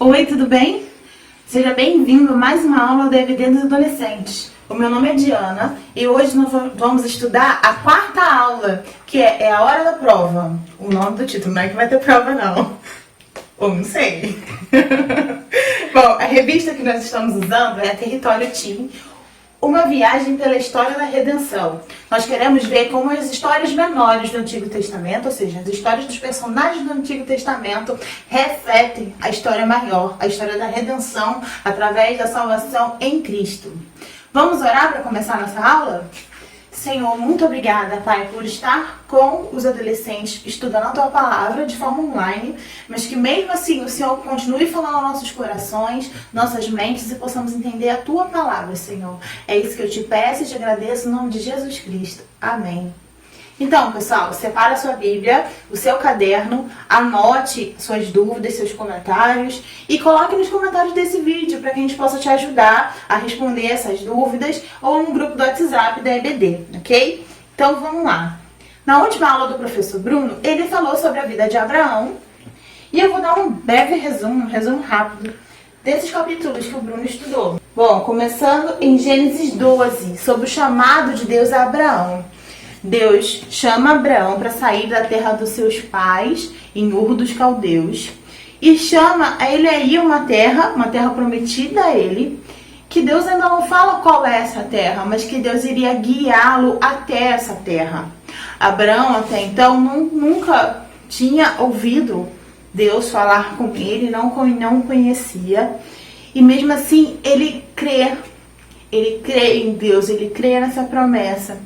Oi, tudo bem? Seja bem-vindo a mais uma aula da EVD dos Adolescentes. O meu nome é Diana e hoje nós vamos estudar a quarta aula, que é a hora da prova. O nome do título, não é que vai ter prova não. Ou não sei. Bom, a revista que nós estamos usando é a Território Team, uma viagem pela história da redenção. Nós queremos ver como as histórias menores do Antigo Testamento, ou seja, as histórias dos personagens do Antigo Testamento, refletem a história maior, a história da redenção através da salvação em Cristo. Vamos orar para começar nossa aula? Senhor, muito obrigada, Pai, por estar com os adolescentes estudando a Tua Palavra de forma online, mas que mesmo assim o Senhor continue falando aos nossos corações, nossas mentes e possamos entender a Tua Palavra, Senhor. É isso que eu te peço e te agradeço em nome de Jesus Cristo. Amém. Então, pessoal, separa a sua Bíblia, o seu caderno, anote suas dúvidas, seus comentários e coloque nos comentários desse vídeo para que a gente possa te ajudar a responder essas dúvidas ou no grupo do WhatsApp da EBD, ok? Então, vamos lá. Na última aula do professor Bruno, ele falou sobre a vida de Abraão e eu vou dar um breve resumo, um resumo rápido desses capítulos que o Bruno estudou. Bom, começando em Gênesis 12, sobre o chamado de Deus a Abraão. Deus chama Abraão para sair da terra dos seus pais, em Ur dos Caldeus, e chama ele aí uma terra prometida a ele, que Deus ainda não fala qual é essa terra, mas que Deus iria guiá-lo até essa terra. Abraão até então nunca tinha ouvido Deus falar com ele, não conhecia, e mesmo assim ele crê em Deus, ele crê nessa promessa.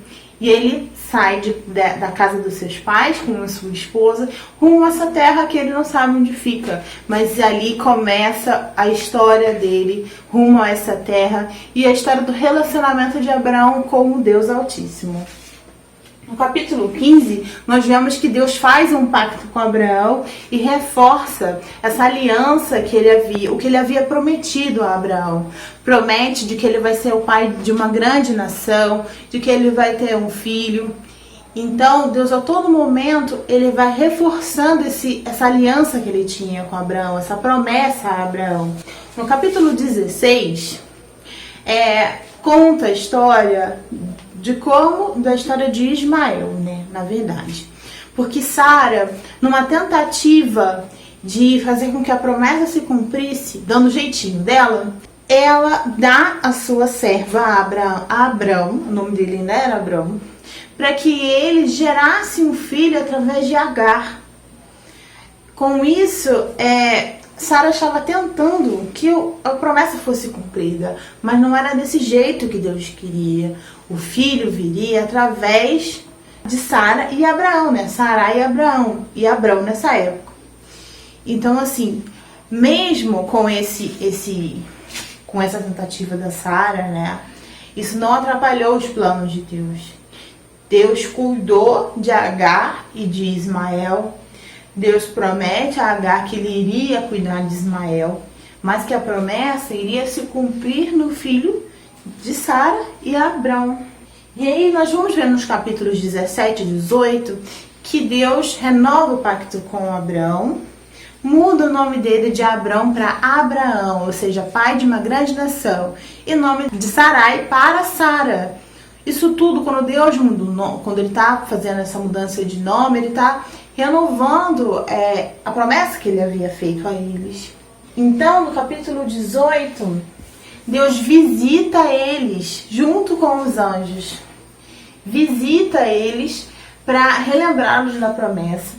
E ele sai da casa dos seus pais com a sua esposa rumo a essa terra que ele não sabe onde fica. Mas ali começa a história dele rumo a essa terra e a história do relacionamento de Abraão com o Deus Altíssimo. No capítulo 15, nós vemos que Deus faz um pacto com Abraão e reforça essa aliança o que ele havia prometido a Abraão. Promete de que ele vai ser o pai de uma grande nação, de que ele vai ter um filho. Então, Deus a todo momento, ele vai reforçando essa aliança que ele tinha com Abraão, essa promessa a Abraão. No capítulo 16, conta a história da história de Ismael, né, na verdade. Porque Sara, numa tentativa de fazer com que a promessa se cumprisse, dando o jeitinho dela, ela dá a sua serva a Abrão, o nome dele ainda era Abrão, para que ele gerasse um filho através de Agar. Com isso, Sara estava tentando que a promessa fosse cumprida, mas não era desse jeito que Deus queria. O filho viria através de Sara e Abraão, né? Sara e Abraão, e Abrão nessa época. Então, assim, mesmo com essa tentativa da Sara, né? Isso não atrapalhou os planos de Deus. Deus cuidou de Agar e de Ismael. Deus promete a Agar que ele iria cuidar de Ismael, mas que a promessa iria se cumprir no filho de Sara e Abrão. E aí nós vamos ver nos capítulos 17 e 18 que Deus renova o pacto com Abrão, muda o nome dele de Abrão para Abraão, ou seja, pai de uma grande nação, e o nome de Sarai para Sara. Isso tudo, quando Deus muda o nome, quando ele está fazendo essa mudança de nome, ele está renovando a promessa que ele havia feito a eles. Então, no capítulo 18, Deus visita eles junto com os anjos. Visita eles para relembrá-los da promessa.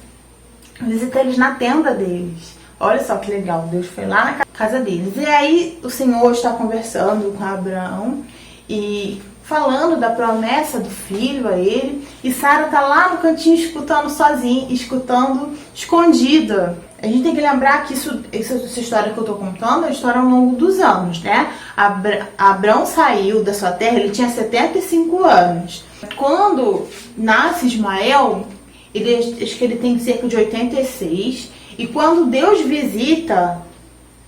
Visita eles na tenda deles. Olha só que legal, Deus foi lá na casa deles. E aí o Senhor está conversando com Abraão e falando da promessa do filho a ele, e Sara tá lá no cantinho escutando sozinha, escutando escondida. A gente tem que lembrar que essa história que eu tô contando é a história ao longo dos anos, né? Abrão saiu da sua terra, ele tinha 75 anos. Quando nasce Ismael, acho que ele tem cerca de 86, e quando Deus visita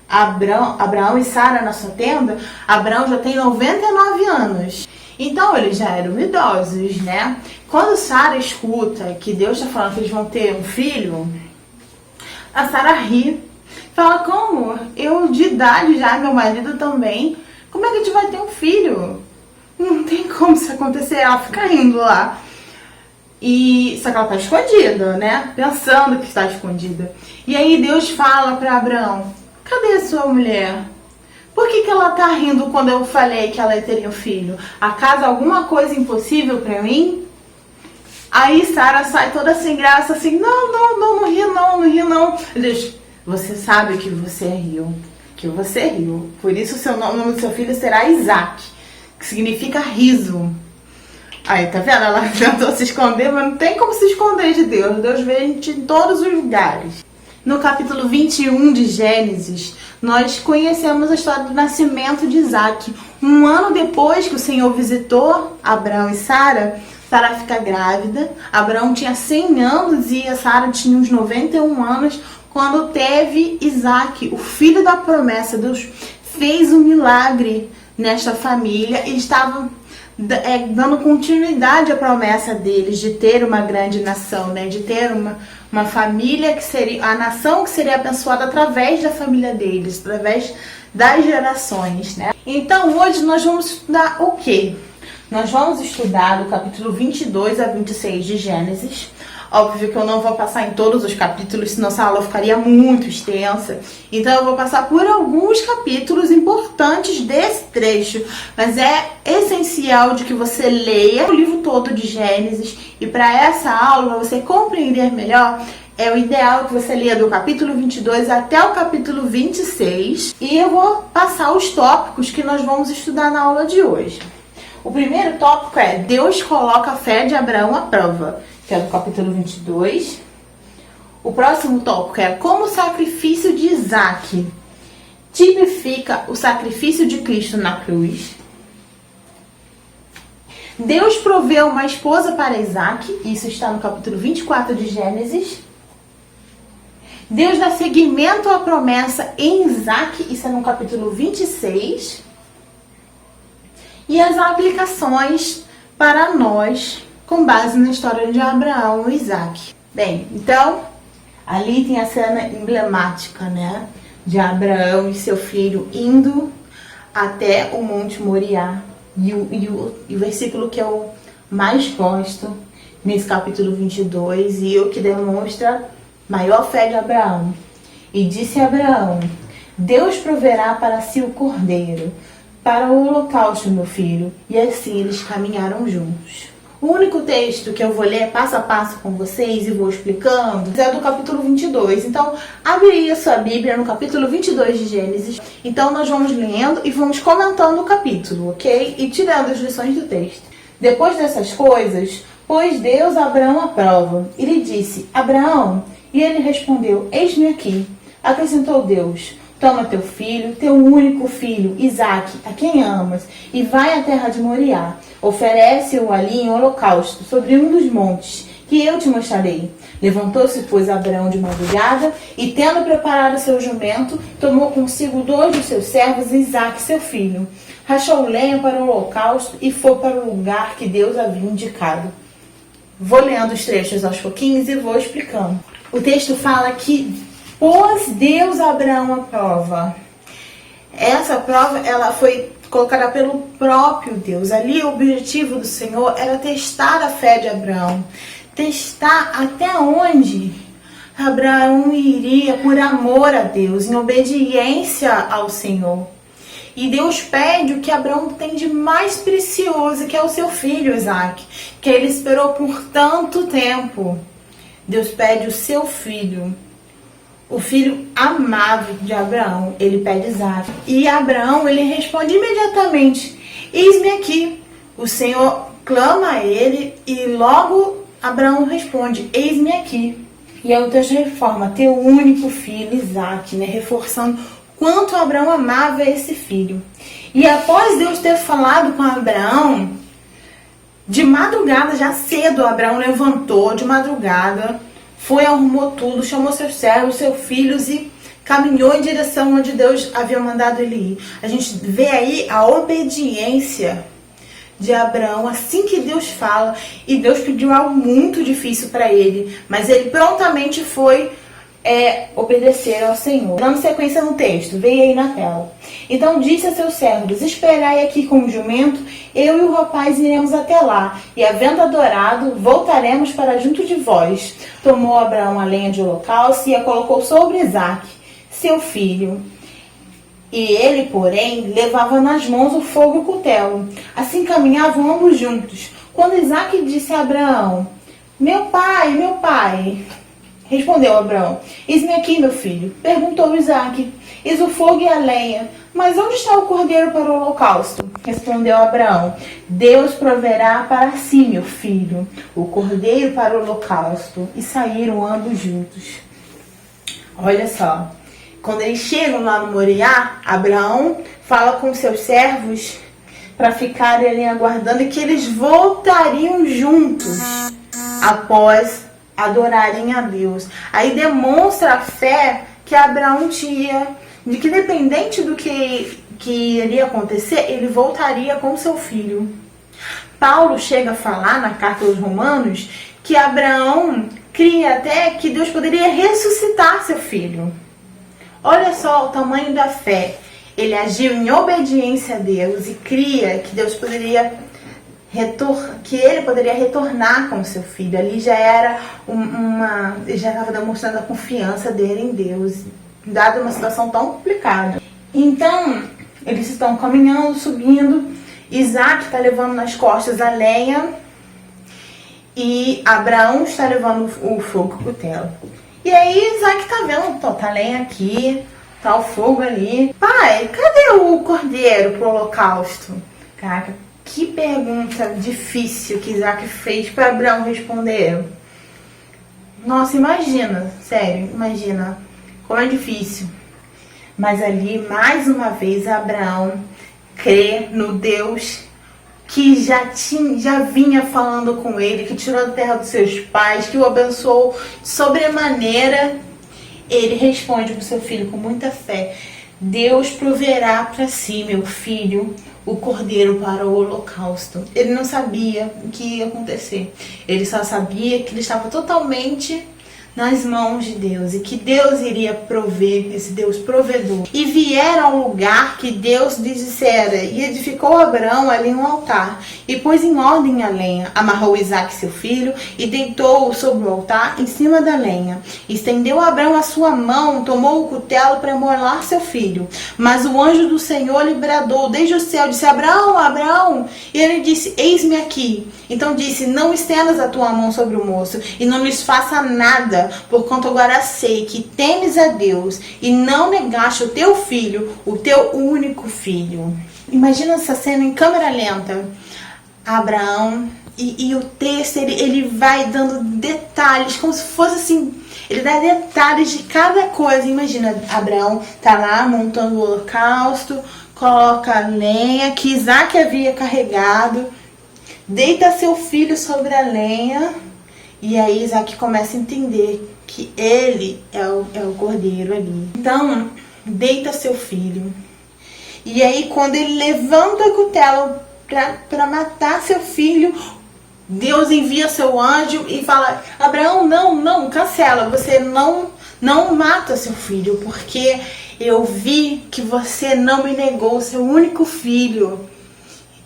Abraão e Sara na sua tenda, Abraão já tem 99 anos. Então eles já eram idosos, né? Quando Sara escuta que Deus está falando que eles vão ter um filho, a Sara ri Fala, como? Eu de idade já, meu marido também. Como é que a gente vai ter um filho? Não tem como isso acontecer. Ela fica rindo lá. Só que ela tá escondida, né? Pensando que está escondida. E aí Deus fala para Abraão, cadê a sua mulher? Por que ela tá rindo quando eu falei que ela teria um filho? Acaso alguma coisa impossível para mim? Aí Sara sai toda sem graça, assim, não ri não. Deus, você sabe que você riu, Por isso o nome do seu filho será Isaac, que significa riso. Aí, tá vendo? Ela tentou se esconder, mas não tem como se esconder de Deus. Deus vê a gente em todos os lugares. No capítulo 21 de Gênesis, nós conhecemos a história do nascimento de Isaac. Um ano depois que o Senhor visitou Abraão e Sara, Sara fica grávida. Abraão tinha 100 anos e a Sara tinha uns 91 anos quando teve Isaac, o filho da promessa. Deus fez um milagre nesta família e estava dando continuidade à promessa deles de ter uma grande nação, né? De ter uma família que seria, a nação que seria abençoada através da família deles, através das gerações, né? Então hoje nós vamos estudar o quê? Nós vamos estudar do capítulo 22 a 26 de Gênesis. Óbvio que eu não vou passar em todos os capítulos, senão essa aula ficaria muito extensa. Então eu vou passar por alguns capítulos importantes desse trecho. Mas é essencial de que você leia o livro todo de Gênesis. E para essa aula, você compreender melhor, é o ideal que você leia do capítulo 22 até o capítulo 26. E eu vou passar os tópicos que nós vamos estudar na aula de hoje. O primeiro tópico é Deus coloca a fé de Abraão à prova, que é do capítulo 22. O próximo tópico é como o sacrifício de Isaac tipifica o sacrifício de Cristo na cruz. Deus proveu uma esposa para Isaac, isso está no capítulo 24 de Gênesis. Deus dá seguimento à promessa em Isaac, isso é no capítulo 26. E as aplicações para nós com base na história de Abraão e Isaac. Bem, então, ali tem a cena emblemática, né? De Abraão e seu filho indo até o Monte Moriá. E o versículo que eu mais gosto nesse capítulo 22 e o que demonstra maior fé de Abraão. E disse Abraão, Deus proverá para si o cordeiro, para o holocausto, meu filho. E assim eles caminharam juntos. O único texto que eu vou ler passo a passo com vocês e vou explicando é do capítulo 22. Então, abre aí a sua Bíblia no capítulo 22 de Gênesis. Então, nós vamos lendo e vamos comentando o capítulo, ok? E tirando as lições do texto. Depois dessas coisas, pôs Deus a Abraão à prova. E lhe disse, Abraão, e ele respondeu, eis-me aqui. Acrescentou Deus, toma teu filho, teu único filho, Isaque, a quem amas, e vai à terra de Moriá. Oferece-o ali em holocausto, sobre um dos montes, que eu te mostrarei. Levantou-se, pois, Abraão de madrugada, e tendo preparado seu jumento, tomou consigo 2 dos seus servos e Isaque, seu filho. Rachou lenha para o holocausto e foi para o lugar que Deus havia indicado. Vou lendo os trechos aos pouquinhos e vou explicando. O texto fala que pôs Deus a Abraão à prova. Essa prova ela foi colocada pelo próprio Deus. Ali o objetivo do Senhor era testar a fé de Abraão. Testar até onde Abraão iria por amor a Deus, em obediência ao Senhor. E Deus pede o que Abraão tem de mais precioso, que é o seu filho Isaque, que ele esperou por tanto tempo. Deus pede o seu filho. O filho amado de Abraão, ele pede Isaque. E Abraão, ele responde imediatamente, eis-me aqui. O Senhor clama a ele e logo Abraão responde, eis-me aqui. E aí o texto reforma, teu único filho, Isaque, né? Reforçando quanto Abraão amava esse filho. E após Deus ter falado com Abraão, de madrugada, já cedo, Abraão levantou de madrugada, foi, arrumou tudo, chamou seus servos, seus filhos e caminhou em direção onde Deus havia mandado ele ir. A gente vê aí a obediência de Abraão assim que Deus fala. E Deus pediu algo muito difícil para ele, mas ele prontamente foi obedecer ao Senhor. Dando sequência no texto, veio aí na tela. Então disse a seus servos: esperai aqui com o jumento, eu e o rapaz iremos até lá, e havendo adorado, voltaremos para junto de vós. Tomou Abraão a lenha de holocausto e a colocou sobre Isaque, seu filho. E ele, porém, levava nas mãos o fogo e o cutelo. Assim caminhavam ambos juntos. Quando Isaque disse a Abraão: meu pai. Respondeu Abraão: eis-me aqui, meu filho. Perguntou Isaque: eis o fogo e a lenha, mas onde está o cordeiro para o holocausto? Respondeu Abraão: Deus proverá para si, meu filho, o cordeiro para o holocausto. E saíram ambos juntos. Olha só, quando eles chegam lá no Moriá, Abraão fala com seus servos para ficarem ali aguardando, e que eles voltariam juntos após adorarem a Deus. Aí demonstra a fé que Abraão tinha, de que independente do que iria acontecer, ele voltaria com seu filho. Paulo chega a falar na carta aos Romanos que Abraão cria até que Deus poderia ressuscitar seu filho. Olha só o tamanho da fé. Ele agiu em obediência a Deus e cria que Deus poderia que ele poderia retornar com seu filho. Ali já era ele já estava demonstrando a confiança dele em Deus, dada uma situação tão complicada. Então, eles estão caminhando, subindo. Isaque está levando nas costas a lenha e Abraão está levando o fogo e o cutelo. E aí Isaque está vendo, tá a lenha aqui, tá o fogo ali. Pai, cadê o cordeiro pro holocausto? Caraca, que pergunta difícil que Isaque fez para Abraão responder. Nossa, imagina, sério, imagina como é difícil. Mas ali, mais uma vez, Abraão crê no Deus que já vinha falando com ele, que tirou da terra dos seus pais, que o abençoou sobremaneira. Ele responde para o seu filho com muita fé: Deus proverá para si, meu filho, o cordeiro para o holocausto. Ele não sabia o que ia acontecer. Ele só sabia que ele estava totalmente nas mãos de Deus e que Deus iria prover, esse Deus provedor. E vieram ao lugar que Deus lhes dissera, e edificou Abraão ali um altar, e pôs em ordem a lenha, amarrou Isaque seu filho, e deitou-o sobre o altar em cima da lenha. Estendeu Abraão a sua mão, tomou o cutelo para imolar seu filho. Mas o anjo do Senhor lhe bradou desde o céu, disse: Abraão, Abraão. E ele disse: eis-me aqui. Então disse: não estendas a tua mão sobre o moço, e não lhes faça nada, porquanto agora sei que temes a Deus e não negaste o teu filho, o teu único filho. Imagina essa cena em câmera lenta. Abraão, e o texto ele vai dando detalhes, como se fosse assim, ele dá detalhes de cada coisa. Imagina, Abraão tá lá montando o holocausto, coloca a lenha que Isaque havia carregado, deita seu filho sobre a lenha. E aí Isaque começa a entender que ele é o cordeiro ali. Então, deita seu filho. E aí quando ele levanta o cutelo para matar seu filho, Deus envia seu anjo e fala: Abraão, não, cancela. Você não mata seu filho, porque eu vi que você não me negou o seu único filho.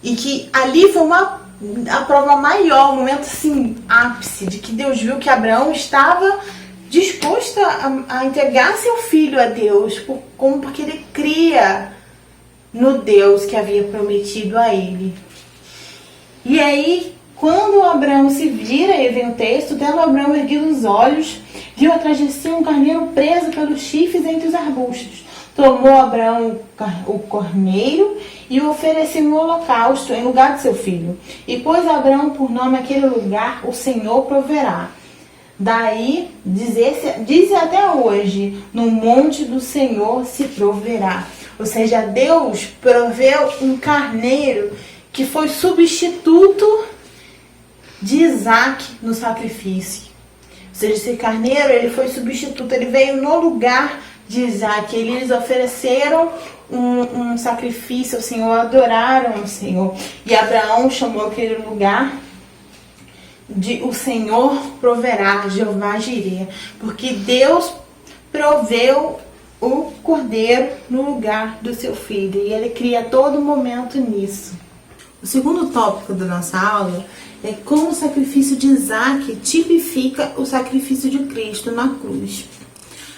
E que ali foi a prova maior, o momento assim, ápice, de que Deus viu que Abraão estava disposto a entregar seu filho a Deus, porque ele cria no Deus que havia prometido a ele. E aí, quando Abraão se vira, e vem o texto: tendo Abraão erguido os olhos, viu atrás de si um carneiro preso pelos chifres entre os arbustos. Tomou Abraão o corneiro e o ofereceu no holocausto em lugar de seu filho. E pôs Abraão por nome aquele lugar: o Senhor proverá. Daí diz até hoje: no monte do Senhor se proverá. Ou seja, Deus proveu um carneiro que foi substituto de Isaque no sacrifício. Ou seja, esse carneiro ele foi substituto, ele veio no lugar de Isaque. Eles ofereceram um sacrifício ao Senhor, adoraram o Senhor. E Abraão chamou aquele lugar de o Senhor proverá, Jeová Jireh, porque Deus proveu o cordeiro no lugar do seu filho. E ele cria todo momento nisso. O segundo tópico da nossa aula é como o sacrifício de Isaac tipifica o sacrifício de Cristo na cruz.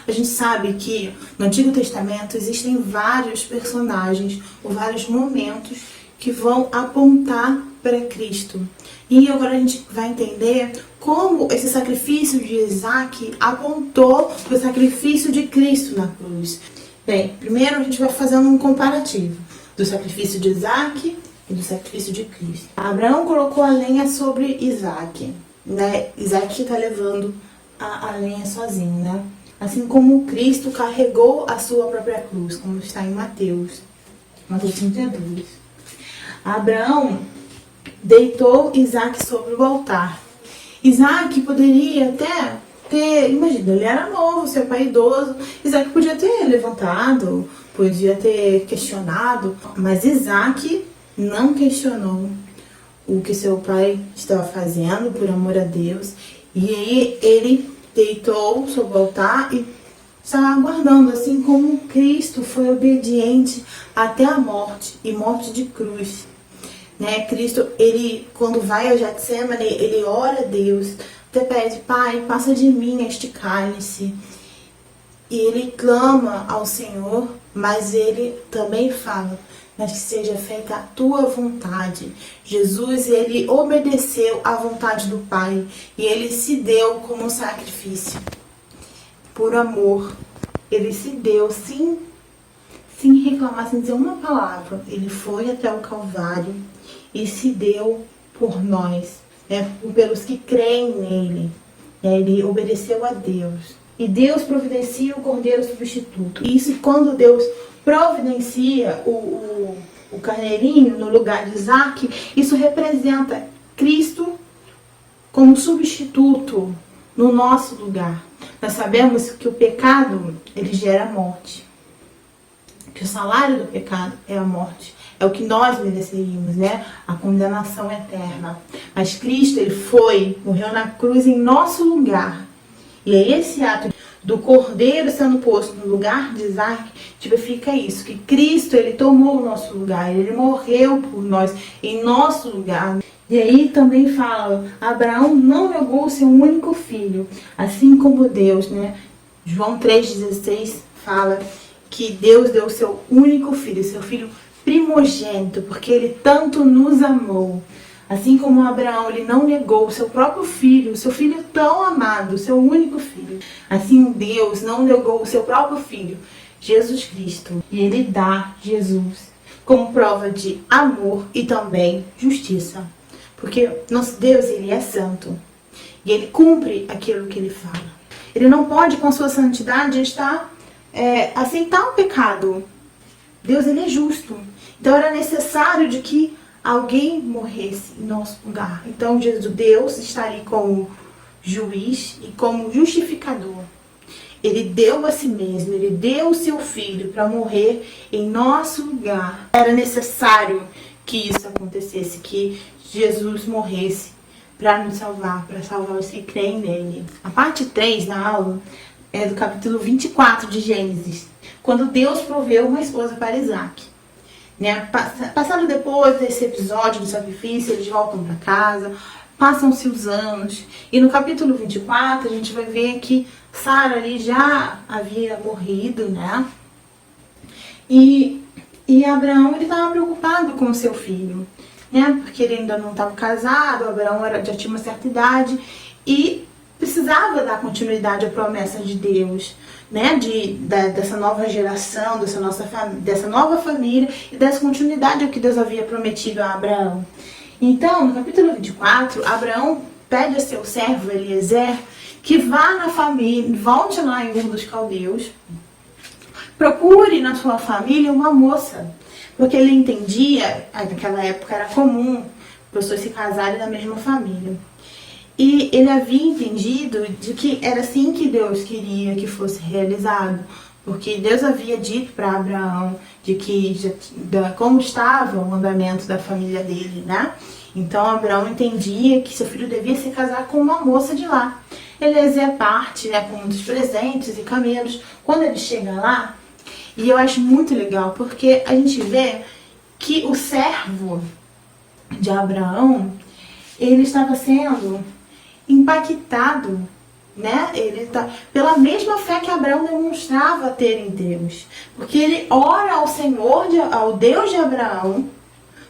A gente sabe que no Antigo Testamento existem vários personagens ou vários momentos que vão apontar para Cristo. E agora a gente vai entender como esse sacrifício de Isaac apontou para o sacrifício de Cristo na cruz. Bem, primeiro a gente vai fazendo um comparativo do sacrifício de Isaac e do sacrifício de Cristo. Abraão colocou a lenha sobre Isaac, né? Isaac está levando a lenha sozinho, né? Assim como Cristo carregou a sua própria cruz, como está em Mateus 32. Abraão deitou Isaac sobre o altar. Isaac poderia até ter, imagina, ele era novo, seu pai idoso. Isaac podia ter levantado, podia ter questionado, mas Isaac não questionou o que seu pai estava fazendo por amor a Deus. E aí ele deitou sobre o altar e estava aguardando, assim como Cristo foi obediente até a morte, e morte de cruz. Né? Cristo, ele, quando vai ao Getsemane, ele ora a Deus, até pede: Pai, passa de mim este cálice. E ele clama ao Senhor, mas ele também fala: mas que seja feita a tua vontade. Jesus, ele obedeceu à vontade do Pai e ele se deu como um sacrifício por amor. Ele se deu sem reclamar, sem dizer uma palavra. Ele foi até o Calvário e se deu por nós, né? Pelos que creem nele. Ele obedeceu a Deus. E Deus providencia o cordeiro substituto. E isso, quando Deus providencia o carneirinho no lugar de Isaac, isso representa Cristo como substituto no nosso lugar. Nós sabemos que o pecado, ele gera morte. Que o salário do pecado é a morte. É o que nós mereceríamos, né? A condenação eterna. Mas Cristo, ele morreu na cruz em nosso lugar. E é esse ato do cordeiro sendo posto no lugar de Isaac, tipifica isso, que Cristo, ele tomou o nosso lugar, ele morreu por nós, em nosso lugar. E aí também fala, Abraão não negou o seu único filho, assim como Deus, né? João 3,16 fala que Deus deu o seu único filho, seu filho primogênito, porque ele tanto nos amou. Assim como Abraão, ele não negou o seu próprio filho, o seu filho tão amado, o seu único filho. Assim Deus não negou o seu próprio filho, Jesus Cristo. E ele dá Jesus como prova de amor e também justiça. Porque nosso Deus, ele é santo. E ele cumpre aquilo que ele fala. Ele não pode, com sua santidade, aceitar o pecado. Deus, ele é justo. Então era necessário de que alguém morresse em nosso lugar. Então Deus está ali como juiz e como justificador. Ele deu a si mesmo, ele deu o seu filho para morrer em nosso lugar. Era necessário que isso acontecesse, que Jesus morresse para nos salvar, para salvar os que creem nele. A parte 3 da aula é do capítulo 24 de Gênesis, quando Deus proveu uma esposa para Isaac. Né? Passando depois desse episódio do sacrifício, eles voltam para casa, passam-se os anos, e no capítulo 24 a gente vai ver que Sara ali já havia morrido, né? E Abraão, ele estava preocupado com o seu filho, né? Porque ele ainda não estava casado, Abraão já tinha uma certa idade e precisava dar continuidade à promessa de Deus, né, dessa nova geração, dessa nova família e dessa continuidade ao que Deus havia prometido a Abraão. Então, no capítulo 24, Abraão pede a seu servo Eliezer que vá na família, volte lá em Ur dos Caldeus, procure na sua família uma moça, porque ele entendia, naquela época era comum pessoas se casarem na mesma família. E ele havia entendido de que era assim que Deus queria que fosse realizado. Porque Deus havia dito para Abraão como estava o andamento da família dele, né? Então Abraão entendia que seu filho devia se casar com uma moça de lá. Eliezer parte, né, com muitos presentes e camelos. Quando ele chega lá, e eu acho muito legal, porque a gente vê que o servo de Abraão, ele estava sendo impactado, né? Pela mesma fé que Abraão demonstrava ter em Deus. Porque ele ora ao Senhor, ao Deus de Abraão,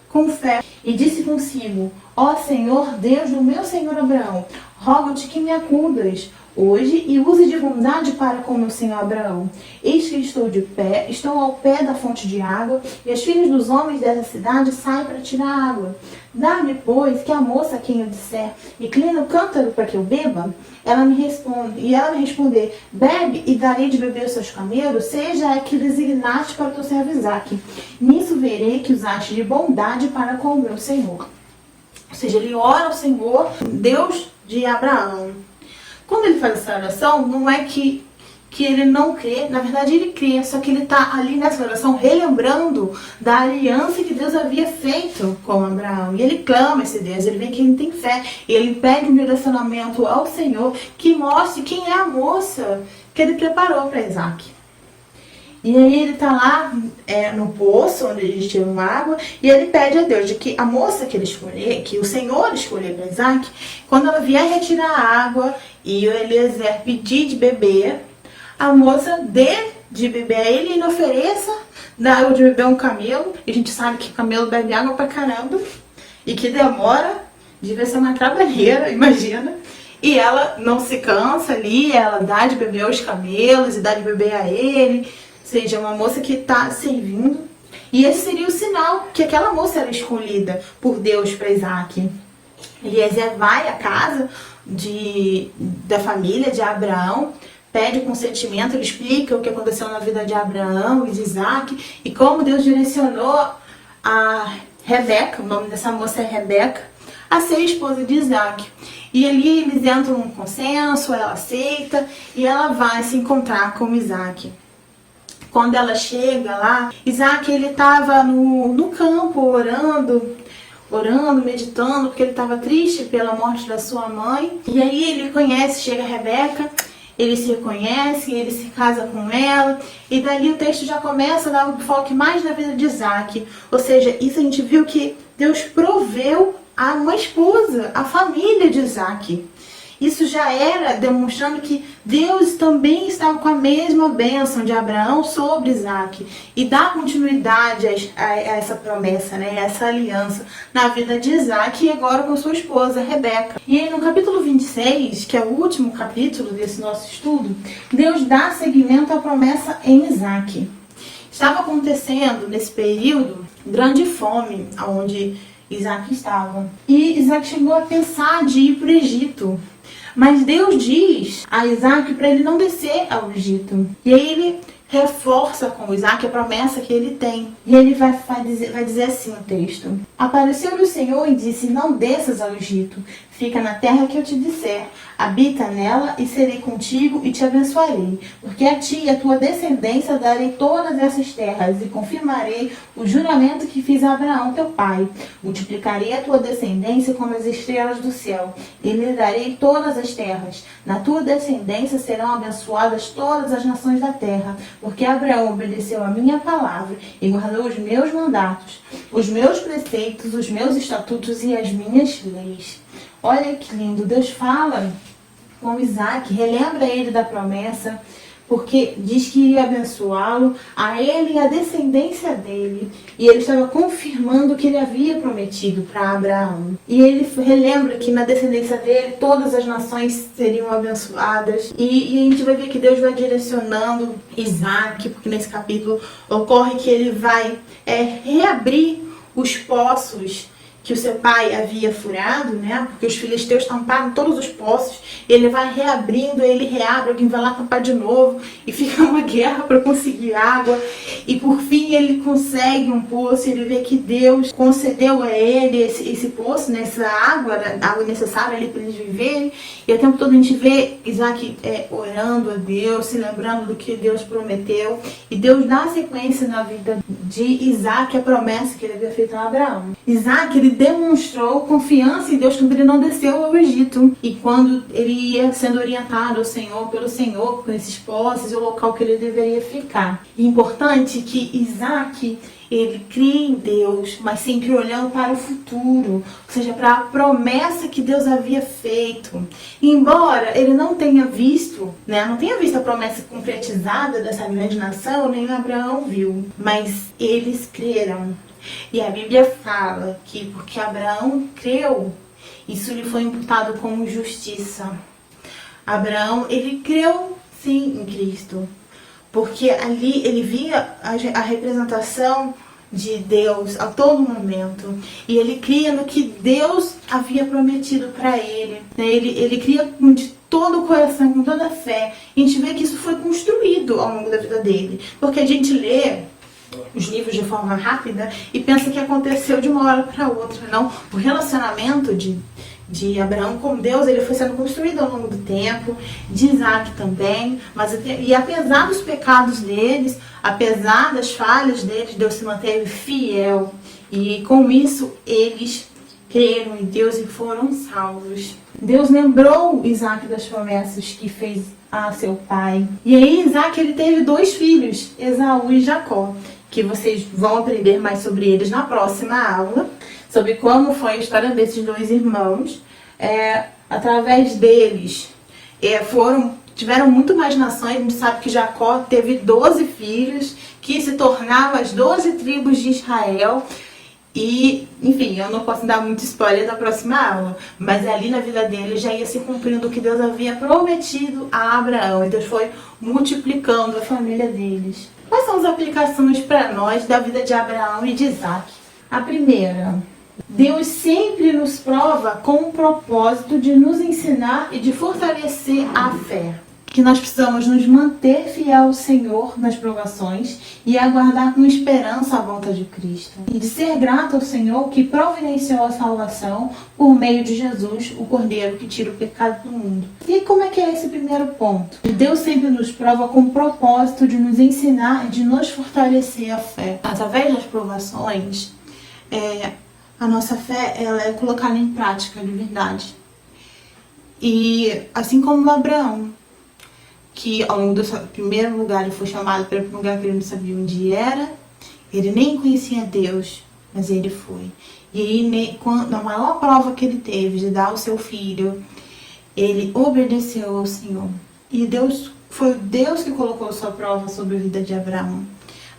com fé, e disse consigo: ó Senhor, Deus do meu senhor Abraão, rogo-te que me acudas hoje e use de bondade para com meu senhor Abraão. Eis que estou ao pé da fonte de água, e as filhas dos homens dessa cidade saem para tirar água. Dá-me, pois, que a moça a quem eu disser: inclina o cântaro para que eu beba, ela me responder: bebe e darei de beber os seus camelos, seja a que designaste para o teu servo Isaque. Nisso verei que usaste de bondade para com o meu senhor. Ou seja, ele ora ao Senhor, Deus de Abraão. Quando ele faz essa oração, não é que ele não crê, na verdade ele crê, só que ele está ali nessa oração relembrando da aliança que Deus havia feito com Abraão. E ele clama esse Deus, ele vê que ele tem fé, e ele pede um direcionamento ao Senhor que mostre quem é a moça que ele preparou para Isaque. E aí ele está lá no poço, onde eles tiram água, e ele pede a Deus de que a moça que ele escolher, que o Senhor escolher para Isaque, quando ela vier retirar a água e o Eliezer pedir de beber, a moça dê de beber a ele e não ofereça da água de beber um camelo. E a gente sabe que camelo bebe água pra caramba e que demora, devia ser uma trabalheira, imagina. E ela não se cansa ali, ela dá de beber aos camelos e dá de beber a ele. Ou seja, uma moça que está servindo. E esse seria o sinal que aquela moça era escolhida por Deus para Isaque. Eliezer vai à casa da família de Abraão, pede o consentimento, ele explica o que aconteceu na vida de Abraão e de Isaque e como Deus direcionou a Rebeca, o nome dessa moça é Rebeca, a ser esposa de Isaque. E ali eles entram num consenso, ela aceita e ela vai se encontrar com Isaque. Quando ela chega lá, Isaque ele estava no campo orando, meditando, porque ele estava triste pela morte da sua mãe. E aí ele chega a Rebeca, ele se reconhece, ele se casa com ela, e dali o texto já começa a dar um foco mais na vida de Isaque. Ou seja, isso a gente viu que Deus proveu a uma esposa, a família de Isaque. Isso já era demonstrando que Deus também estava com a mesma bênção de Abraão sobre Isaque. E dá continuidade a essa promessa, né, a essa aliança na vida de Isaque e agora com sua esposa, Rebeca. E aí no capítulo 26, que é o último capítulo desse nosso estudo, Deus dá seguimento à promessa em Isaque. Estava acontecendo nesse período grande fome, onde Isaque estava. E Isaque chegou a pensar de ir para o Egito. Mas Deus diz a Isaque para ele não descer ao Egito. E aí ele reforça com Isaque a promessa que ele tem. E ele vai dizer assim no texto: apareceu-lhe o Senhor e disse: não desças ao Egito, fica na terra que eu te disser, habita nela e serei contigo e te abençoarei, porque a ti e a tua descendência darei todas essas terras e confirmarei o juramento que fiz a Abraão teu pai. Multiplicarei a tua descendência como as estrelas do céu e lhe darei todas as terras. Na tua descendência serão abençoadas todas as nações da terra, porque Abraão obedeceu a minha palavra e guardou os meus mandatos, os meus preceitos, os meus estatutos e as minhas leis. Olha que lindo, Deus fala com Isaque, relembra ele da promessa, porque diz que ia abençoá-lo, a ele e a descendência dele. E ele estava confirmando o que ele havia prometido para Abraão. E ele relembra que na descendência dele todas as nações seriam abençoadas. E a gente vai ver que Deus vai direcionando Isaque, porque nesse capítulo ocorre que ele vai reabrir os poços que o seu pai havia furado, né? Porque os filisteus tamparam todos os poços. Ele vai reabrindo, ele reabre, alguém vai lá tampar de novo e fica uma guerra para conseguir água. E por fim ele consegue um poço. Ele vê que Deus concedeu a ele esse poço, né? Essa água necessária ali para eles viverem. E o tempo todo a gente vê Isaque orando a Deus, se lembrando do que Deus prometeu. E Deus dá sequência na vida de Isaac a promessa que ele havia feito a Abraão. Isaac, ele demonstrou confiança em Deus quando ele não desceu ao Egito. E quando ele ia sendo orientado pelo Senhor, com esses posses e o local que ele deveria ficar. E é importante que Isaac, ele cria em Deus, mas sempre olhando para o futuro, ou seja, para a promessa que Deus havia feito. E embora ele não tenha visto a promessa concretizada dessa grande nação, nem Abraão viu, mas eles creram. E a Bíblia fala que porque Abraão creu, isso lhe foi imputado como justiça. Abraão, ele creu sim em Cristo, porque ali ele via a representação de Deus a todo momento. E ele cria no que Deus havia prometido para ele. Ele cria de todo o coração, com toda a fé. E a gente vê que isso foi construído ao longo da vida dele. Porque a gente lê os livros de forma rápida e pensa que aconteceu de uma hora para outra. Não, o relacionamento de Abraão com Deus, ele foi sendo construído ao longo do tempo, de Isaac também, e apesar dos pecados deles, apesar das falhas deles, Deus se manteve fiel, e com isso eles creram em Deus e foram salvos. Deus lembrou Isaac das promessas que fez a seu pai, e aí Isaac, ele teve 2 filhos, Esaú e Jacó, que vocês vão aprender mais sobre eles na próxima aula, sobre como foi a história desses 2 irmãos. Através deles tiveram muito mais nações. A gente sabe que Jacó teve 12 filhos, que se tornavam as 12 tribos de Israel. E, enfim, eu não posso dar muito spoiler da próxima aula, mas ali na vida dele já ia se cumprindo o que Deus havia prometido a Abraão. E Deus foi multiplicando a família deles. Quais são as aplicações para nós da vida de Abraão e de Isaac? A primeira: Deus sempre nos prova com o propósito de nos ensinar e de fortalecer a fé. Que nós precisamos nos manter fiel ao Senhor nas provações e aguardar com esperança a volta de Cristo. E de ser grato ao Senhor que providenciou a salvação por meio de Jesus, o Cordeiro que tira o pecado do mundo. E como é que é esse primeiro ponto? Deus sempre nos prova com o propósito de nos ensinar e de nos fortalecer a fé. Através das provações, a nossa fé, ela é colocada em prática de verdade. E assim como Abraão, que ao longo do primeiro lugar ele foi chamado para um lugar que ele não sabia onde era, ele nem conhecia Deus, mas ele foi. E aí, na maior prova que ele teve de dar o seu filho, ele obedeceu ao Senhor. E foi Deus que colocou a sua prova sobre a vida de Abraão,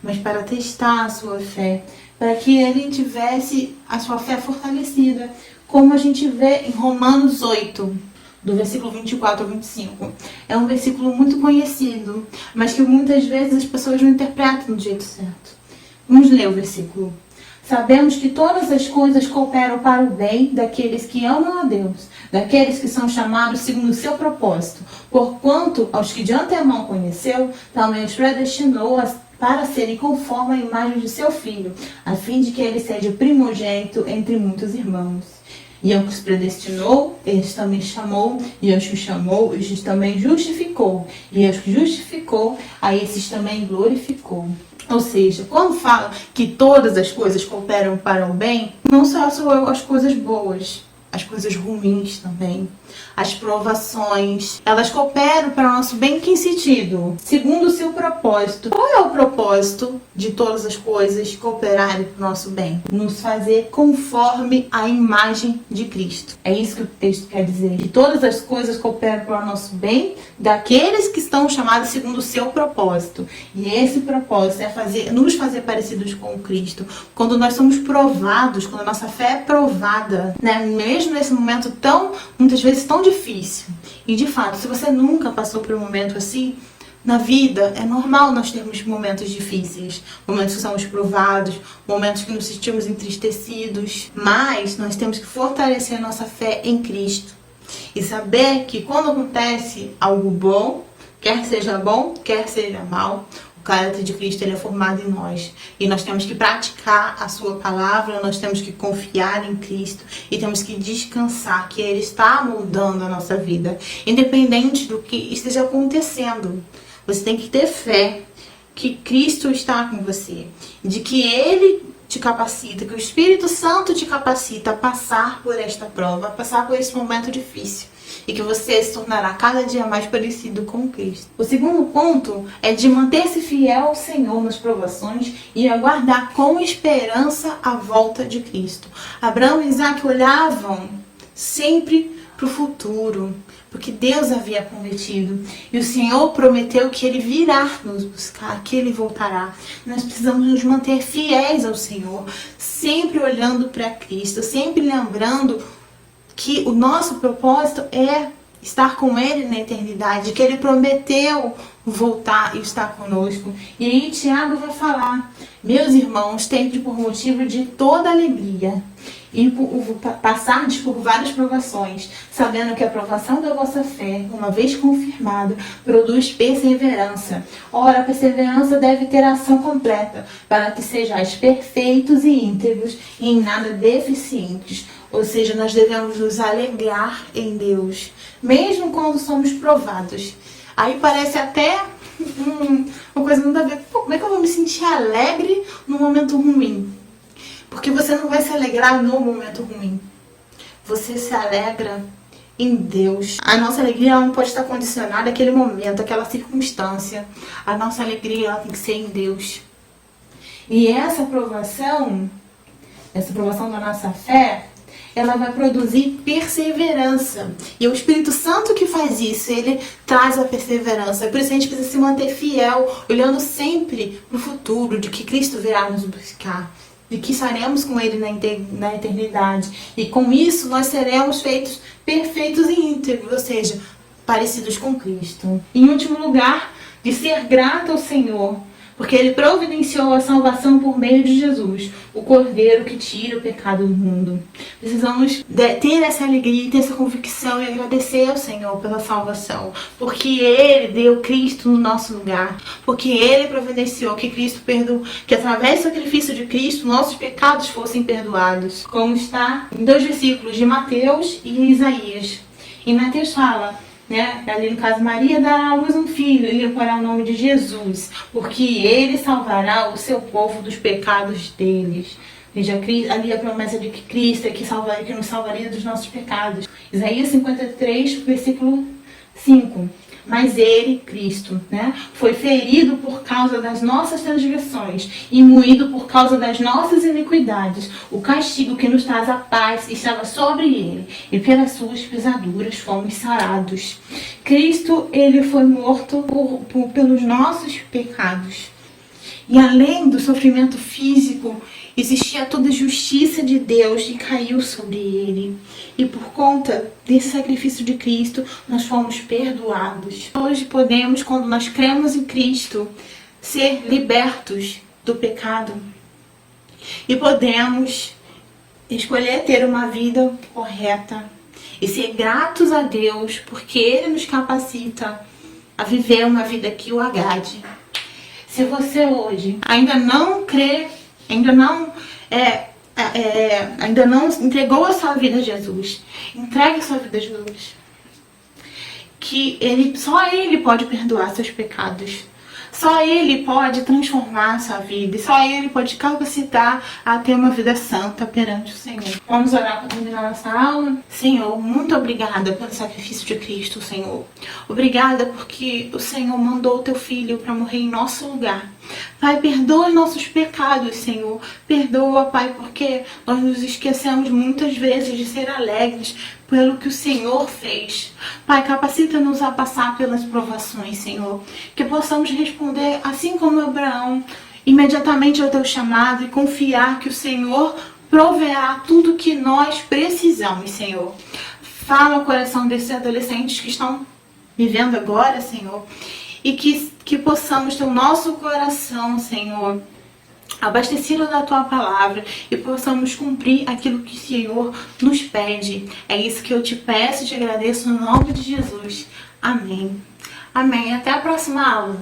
mas para testar a sua fé, para que ele tivesse a sua fé fortalecida, como a gente vê em Romanos 8, do versículo 24 ao 25. É um versículo muito conhecido, mas que muitas vezes as pessoas não interpretam do jeito certo. Vamos ler o versículo. Sabemos que todas as coisas cooperam para o bem daqueles que amam a Deus, daqueles que são chamados segundo o seu propósito. Porquanto, aos que de antemão conheceu, também os predestinou para serem conforme a imagem de seu Filho, a fim de que ele seja primogênito entre muitos irmãos. E aos que os predestinou, eles também chamou, e aos que chamou, estes também justificou, e aos que justificou, a esses também glorificou. Ou seja, quando fala que todas as coisas cooperam para o bem, não só as coisas boas, as coisas ruins também, as provações, elas cooperam para o nosso bem. Em que sentido? Segundo o seu propósito. Qual é o propósito de todas as coisas cooperarem para o nosso bem? Nos fazer conforme a imagem de Cristo. É isso que o texto quer dizer. Que todas as coisas cooperam para o nosso bem daqueles que estão chamados segundo o seu propósito. E esse propósito é nos fazer parecidos com Cristo. Quando nós somos provados, quando a nossa fé é provada, né? Mesmo nesse momento muitas vezes tão difícil. E de fato, se você nunca passou por um momento assim, na vida é normal nós termos momentos difíceis, momentos que somos provados, momentos que nos sentimos entristecidos, mas nós temos que fortalecer a nossa fé em Cristo e saber que quando acontece algo bom, quer seja mal, o caráter de Cristo, ele é formado em nós. E nós temos que praticar a sua palavra, nós temos que confiar em Cristo e temos que descansar que Ele está moldando a nossa vida. Independente do que esteja acontecendo, você tem que ter fé que Cristo está com você, de que Ele te capacita, que o Espírito Santo te capacita a passar por esta prova, a passar por esse momento difícil, e que você se tornará cada dia mais parecido com Cristo. O segundo ponto é de manter-se fiel ao Senhor nas provações e aguardar com esperança a volta de Cristo. Abraão e Isaac olhavam sempre para o futuro, porque Deus havia prometido, e o Senhor prometeu que Ele virá nos buscar, que Ele voltará. Nós precisamos nos manter fiéis ao Senhor, sempre olhando para Cristo, sempre lembrando que o nosso propósito é estar com Ele na eternidade, que Ele prometeu voltar e estar conosco. E aí Tiago vai falar: meus irmãos, tende por motivo de toda alegria e passardes por várias provações, sabendo que a provação da vossa fé, uma vez confirmada, produz perseverança. Ora, a perseverança deve ter ação completa, para que sejais perfeitos e íntegros e em nada deficientes. Ou seja, nós devemos nos alegrar em Deus, mesmo quando somos provados. Aí parece até uma coisa nada a ver. Pô, como é que eu vou me sentir alegre no momento ruim? Porque você não vai se alegrar no momento ruim. Você se alegra em Deus. A nossa alegria não pode estar condicionada àquele momento, àquela circunstância. A nossa alegria ela tem que ser em Deus. E essa aprovação da nossa fé, ela vai produzir perseverança. E é o Espírito Santo que faz isso, ele traz a perseverança. Por isso a gente precisa se manter fiel, olhando sempre para o futuro, de que Cristo virá nos buscar, de que estaremos com Ele na eternidade. E com isso nós seremos feitos perfeitos e íntegros, ou seja, parecidos com Cristo. Em último lugar, de ser grato ao Senhor, porque Ele providenciou a salvação por meio de Jesus, o Cordeiro que tira o pecado do mundo. Precisamos ter essa alegria, ter essa convicção e agradecer ao Senhor pela salvação, porque Ele deu Cristo no nosso lugar, porque Ele providenciou que Cristo perdoou, que através do sacrifício de Cristo nossos pecados fossem perdoados, como está em 2 versículos de Mateus e Isaías. Em Mateus fala, ali no caso, Maria dará à luz um filho, e lhe porá o nome de Jesus, porque ele salvará o seu povo dos pecados deles. Veja, ali a promessa de que Cristo é que nos salvaria dos nossos pecados. Isaías 53, versículo 5. Mas ele, Cristo, foi ferido por causa das nossas transgressões e moído por causa das nossas iniquidades. O castigo que nos traz a paz estava sobre ele, e pelas suas pisaduras fomos sarados. Cristo, ele foi morto pelos nossos pecados. E além do sofrimento físico, existia toda a justiça de Deus que caiu sobre ele. E por conta desse sacrifício de Cristo, nós fomos perdoados. Hoje podemos, quando nós cremos em Cristo, ser libertos do pecado. E podemos escolher ter uma vida correta e ser gratos a Deus, porque Ele nos capacita a viver uma vida que o agrade. Se você hoje ainda não crê, ainda não entregou a sua vida a Jesus, entregue a sua vida a Jesus. Que só Ele pode perdoar seus pecados. Só Ele pode transformar a sua vida. E só Ele pode capacitar a ter uma vida santa perante o Senhor. Vamos orar para terminar nossa aula. Senhor, muito obrigada pelo sacrifício de Cristo, Senhor. Obrigada porque o Senhor mandou o Teu Filho para morrer em nosso lugar. Pai, perdoa nossos pecados, Senhor. Perdoa, Pai, porque nós nos esquecemos muitas vezes de ser alegres pelo que o Senhor fez. Pai, capacita-nos a passar pelas provações, Senhor. Que possamos responder, assim como Abraão, imediatamente ao Teu chamado e confiar que o Senhor proverá tudo que nós precisamos, Senhor. Fala ao coração desses adolescentes que estão vivendo agora, Senhor. E que possamos ter o nosso coração, Senhor, abastecido da Tua palavra e possamos cumprir aquilo que o Senhor nos pede. É isso que eu te peço e te agradeço no nome de Jesus. Amém. Amém. Até a próxima aula.